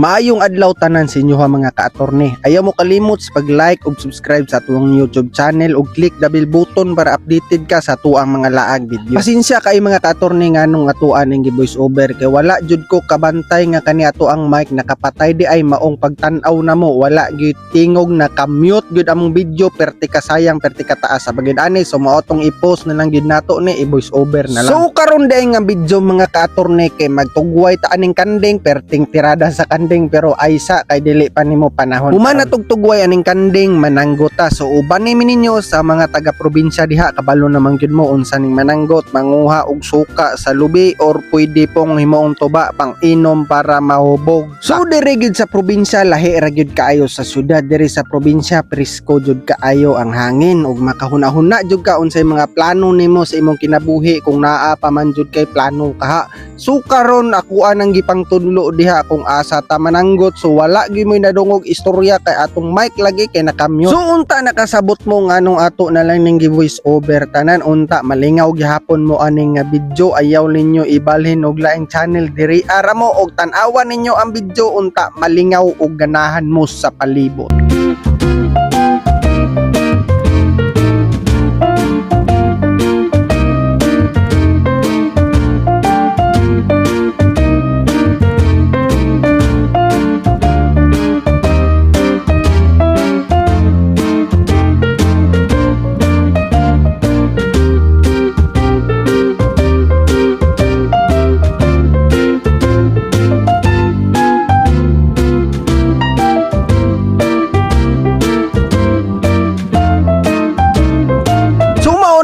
Maayong adlaw tanan sa inyo mga ka-attorney. Ayaw mo kalimot sa pag-like ug subscribe sa atong YouTube channel ug click the bell button para updated ka sa atuang mga laag video. Pasensya kay mga ka-attorney nganong atuan ning gi-voice over kay wala jud ko kabantay nga kani atuang mic nakapatay di ay maong pagtan-aw namo, wala gyud tingog naka-mute gyud among video perti ka sayang perti ka taas sa bagid ani, so mao tong i-post na lang gyud nato ni i-voice over na lang. So karon day nga video mga ka-attorney kay magtugway ta aning kanding perting tirada sa kanding pero aysa kay dili pa nimo panahon. Human na tugtugway aning kanding mananggota. So uban ni ninyo sa mga taga probinsya diha kabalo namang gyud mo unsa ning mananggot, manguha og suka sa lubi or pwede pong himuong tuba pang inom para mahubog. So diri gyud sa probinsya lahi ra gyud kaayo sa syudad. Diri sa probinsya presko jud kaayo ang hangin ug makahuna-huna jud ka unsay mga plano nimo sa imong kinabuhi kung naa pa man jud kay plano kaha. So karon ako anang gipangtudlo diha kung asa ta mananggot, so wala gyud mo nadungog istorya kay atong mic lagi kay nakamute. So unta nakasabot mo nganong ato na lang ning gi-voice over tanan, unta malingaw gihapon mo aning video, ayaw ninyo ibalhin og laing channel diri ara mo og tan-awan ninyo ang video, unta malingaw og ganahan mo sa palibot.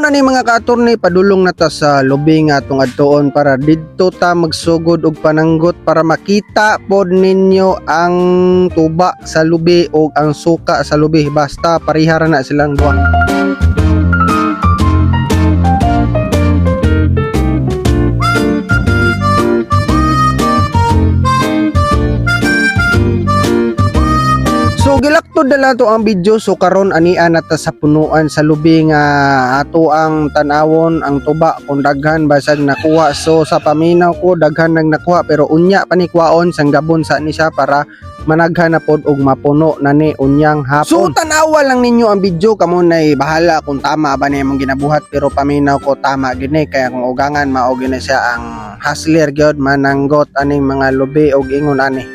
Ni mga ka-attorney, padulong na ta sa lobby nga atong adtoon para didto ta magsugod og pananggot para makita pod ninyo ang tuba sa lubi o ang suka sa lubi, basta parihara na silang duha. So gilaktod na lang to ang video, so karon ania na ta sa punuan sa lubi nga ato ang tanawon ang tuba kung daghan basag nakuha. So sa paminaw ko daghan nang nakuha pero unya panikwaon sang gabon sa ni siya para managhan na pod og mapuno na ni unyang hapon. So tanawa lang ninyo ang video, kamo nay bahala kung tama ba ni imong ginabuhat, pero paminaw ko tama gini kaya kung ugangan mao gini siya ang hustler gyud mananggot aning mga lubi og ingon ani.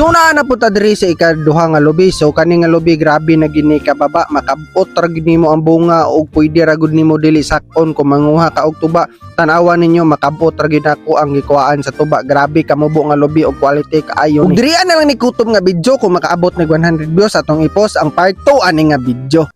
So naa na po ta diri sa ikaduha nga lubi. So kani nga lubi grabe na gini ka baba, makabot ra gid nimo ang bunga ug pwede ra gud nimo dili sakon kung manguha ka og tuba. Tan-awa ninyo makabot ra gid ako ang gikuhaan sa tuba. Grabe kamubo nga lubi og quality kaayo ni. Ug diri na lang ni kutob nga video kung makaabot ng 100 views atong i-post ang part 2 ani nga video.